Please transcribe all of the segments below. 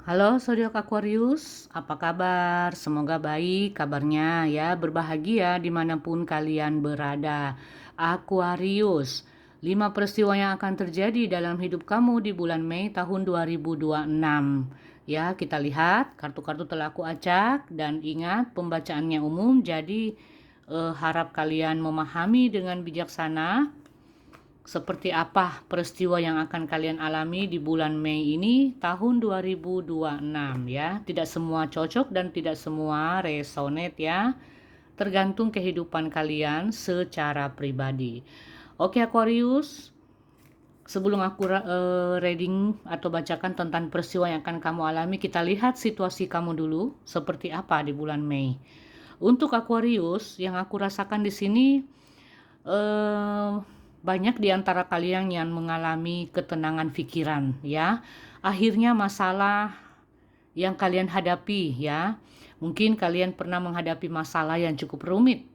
Halo zodiak Aquarius, apa kabar? Semoga baik kabarnya ya, berbahagia dimanapun kalian berada. Aquarius, 5 peristiwa yang akan terjadi dalam hidup kamu di bulan Mei tahun 2026. Ya, kita lihat kartu-kartu telah aku acak dan ingat pembacaannya umum, jadi harap kalian memahami dengan bijaksana seperti apa peristiwa yang akan kalian alami di bulan Mei ini tahun 2026 ya. Tidak semua cocok dan tidak semua resonate ya. Tergantung kehidupan kalian secara pribadi. Oke Aquarius, sebelum aku reading atau bacakan tentang peristiwa yang akan kamu alami, kita lihat situasi kamu dulu seperti apa di bulan Mei. Untuk Aquarius, yang aku rasakan di sini eh, banyak di antara kalian yang mengalami ketenangan pikiran ya. Akhirnya masalah yang kalian hadapi ya. Mungkin kalian pernah menghadapi masalah yang cukup rumit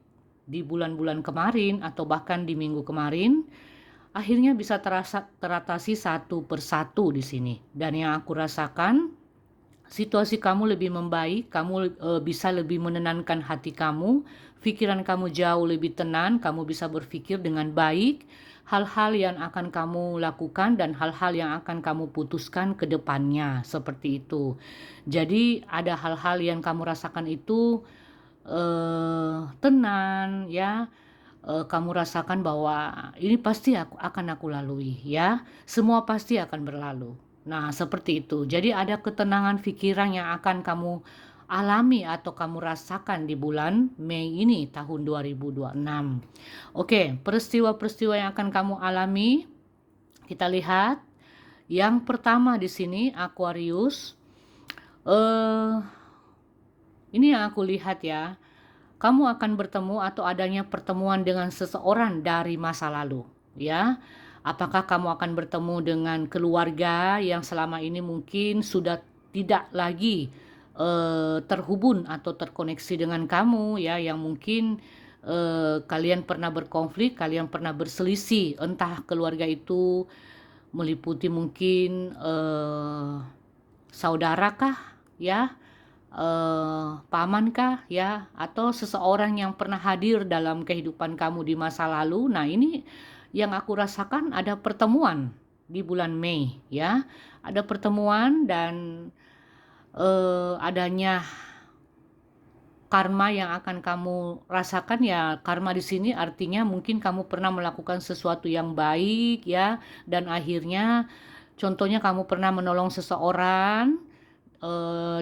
di bulan-bulan kemarin atau bahkan di minggu kemarin. Akhirnya bisa teratasi satu persatu di sini. Dan yang aku rasakan, situasi kamu lebih membaik, kamu bisa lebih menenangkan hati kamu, pikiran kamu jauh lebih tenang, kamu bisa berpikir dengan baik, hal-hal yang akan kamu lakukan dan hal-hal yang akan kamu putuskan ke depannya, seperti itu. Jadi ada hal-hal yang kamu rasakan itu tenang ya, kamu rasakan bahwa ini pasti akan aku lalui ya, semua pasti akan berlalu. Nah, seperti itu. Jadi ada ketenangan pikiran yang akan kamu alami atau kamu rasakan di bulan Mei ini tahun 2026. Oke, peristiwa-peristiwa yang akan kamu alami, kita lihat. Yang pertama di sini Aquarius, eh ini yang aku lihat ya. Kamu akan bertemu atau adanya pertemuan dengan seseorang dari masa lalu, ya. Apakah kamu akan bertemu dengan keluarga yang selama ini mungkin sudah tidak lagi terhubung atau terkoneksi dengan kamu, ya, yang mungkin kalian pernah berkonflik, kalian pernah berselisih, entah keluarga itu meliputi mungkin saudara kah, ya, paman kah ya, atau seseorang yang pernah hadir dalam kehidupan kamu di masa lalu. Nah, ini yang aku rasakan ada pertemuan di bulan Mei ya. Ada pertemuan dan adanya karma yang akan kamu rasakan ya. Karma di sini artinya mungkin kamu pernah melakukan sesuatu yang baik ya, dan akhirnya contohnya kamu pernah menolong seseorang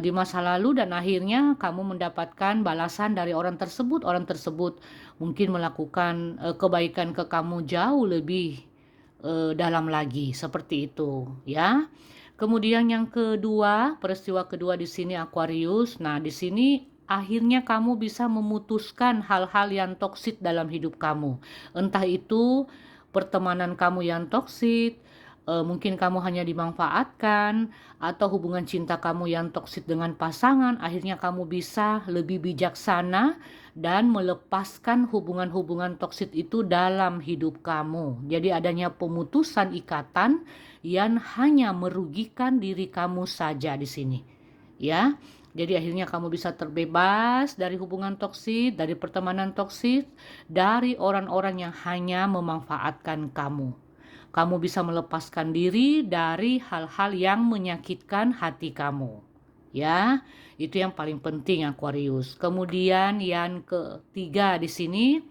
di masa lalu dan akhirnya kamu mendapatkan balasan dari orang tersebut. Orang tersebut mungkin melakukan kebaikan ke kamu jauh lebih dalam lagi, seperti itu ya. Kemudian yang kedua, peristiwa kedua di sini Aquarius. Nah, di sini akhirnya kamu bisa memutuskan hal-hal yang toksik dalam hidup kamu. Entah itu pertemanan kamu yang toksik, mungkin kamu hanya dimanfaatkan, atau hubungan cinta kamu yang toksik dengan pasangan, akhirnya kamu bisa lebih bijaksana dan melepaskan hubungan-hubungan toksik itu dalam hidup kamu. Jadi adanya pemutusan ikatan yang hanya merugikan diri kamu saja di sini. Ya. Jadi akhirnya kamu bisa terbebas dari hubungan toksik, dari pertemanan toksik, dari orang-orang yang hanya memanfaatkan kamu. Kamu bisa melepaskan diri dari hal-hal yang menyakitkan hati kamu. Ya, itu yang paling penting Aquarius. Kemudian yang ketiga di sini,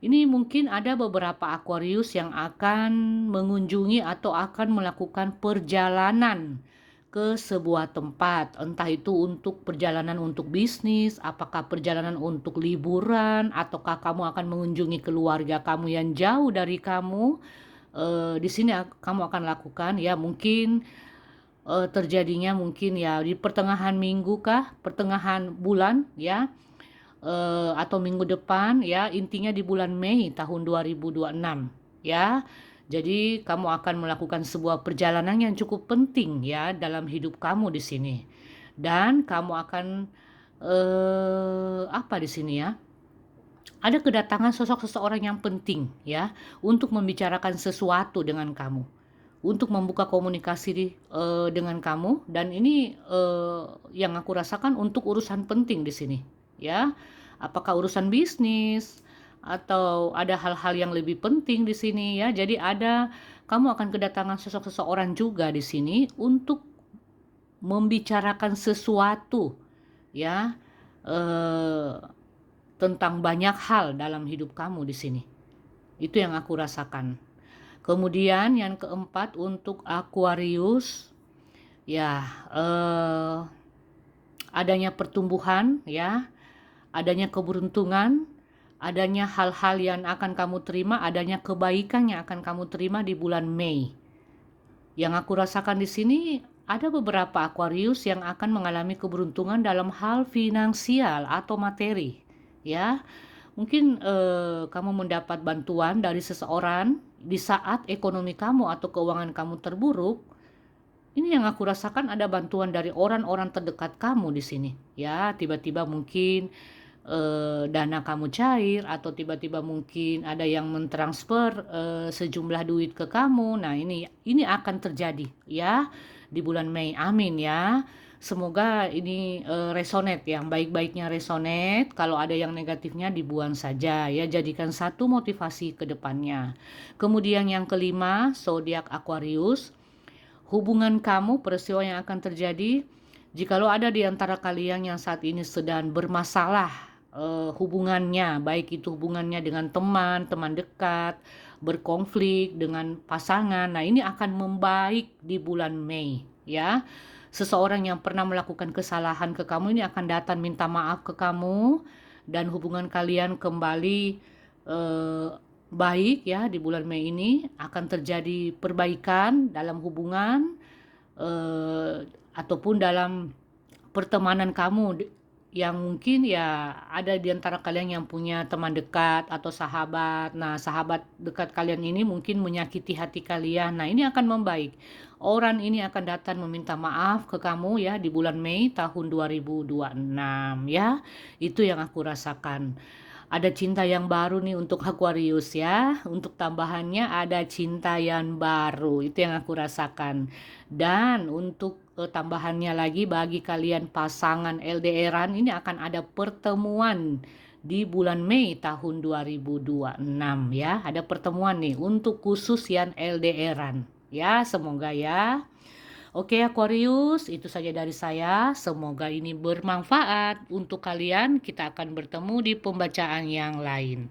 ini mungkin ada beberapa Aquarius yang akan mengunjungi atau akan melakukan perjalanan ke sebuah tempat, entah itu untuk perjalanan untuk bisnis, apakah perjalanan untuk liburan, ataukah kamu akan mengunjungi keluarga kamu yang jauh dari kamu. Di sini kamu akan lakukan ya, mungkin terjadinya mungkin ya di pertengahan minggu kah, pertengahan bulan ya, atau minggu depan ya, intinya di bulan Mei tahun 2026 ya. Jadi kamu akan melakukan sebuah perjalanan yang cukup penting ya dalam hidup kamu di sini. Dan kamu akan apa di sini ya? Ada kedatangan sosok seseorang yang penting ya untuk membicarakan sesuatu dengan kamu. untuk membuka komunikasi dengan kamu, dan ini yang aku rasakan untuk urusan penting di sini, ya. Apakah urusan bisnis atau ada hal-hal yang lebih penting di sini, ya. Jadi kamu akan kedatangan seseorang juga di sini untuk membicarakan sesuatu, ya, eh, tentang banyak hal dalam hidup kamu di sini. Itu yang aku rasakan. Kemudian yang keempat untuk Aquarius, ya, adanya pertumbuhan, ya, adanya keberuntungan, adanya hal-hal yang akan kamu terima, adanya kebaikan yang akan kamu terima di bulan Mei. Yang aku rasakan di sini ada beberapa Aquarius yang akan mengalami keberuntungan dalam hal finansial atau materi, ya. Mungkin kamu mendapat bantuan dari seseorang di saat ekonomi kamu atau keuangan kamu terburuk. Ini yang aku rasakan, ada bantuan dari orang-orang terdekat kamu di sini. Ya, tiba-tiba mungkin dana kamu cair, atau tiba-tiba mungkin ada yang mentransfer sejumlah duit ke kamu. Nah, ini akan terjadi ya di bulan Mei. Amin ya. Semoga ini resonate, yang baik-baiknya resonate. Kalau ada yang negatifnya dibuang saja ya, jadikan satu motivasi ke depannya. Kemudian yang kelima, zodiak Aquarius. Hubungan kamu, peristiwa yang akan terjadi jikalau ada di antara kalian yang saat ini sedang bermasalah hubungannya, baik itu hubungannya dengan teman dekat, berkonflik dengan pasangan. Nah, ini akan membaik di bulan Mei ya. Seseorang yang pernah melakukan kesalahan ke kamu ini akan datang minta maaf ke kamu, dan hubungan kalian kembali eh, baik ya. Di bulan Mei ini akan terjadi perbaikan dalam hubungan ataupun dalam pertemanan kamu, yang mungkin ya ada di antara kalian yang punya teman dekat atau sahabat. Nah, sahabat dekat kalian ini mungkin menyakiti hati kalian. Nah, ini akan membaik. Orang ini akan datang meminta maaf ke kamu ya di bulan Mei tahun 2026 ya. Itu yang aku rasakan. Ada cinta yang baru nih untuk Aquarius ya. Untuk tambahannya ada cinta yang baru. Itu yang aku rasakan. Dan untuk tambahannya lagi, bagi kalian pasangan LDRan, ini akan ada pertemuan di bulan Mei tahun 2026 ya. Ada pertemuan nih untuk khusus yang LDRan. Ya, semoga ya. Oke Aquarius, itu saja dari saya. Semoga ini bermanfaat untuk kalian. Kita akan bertemu di pembacaan yang lain.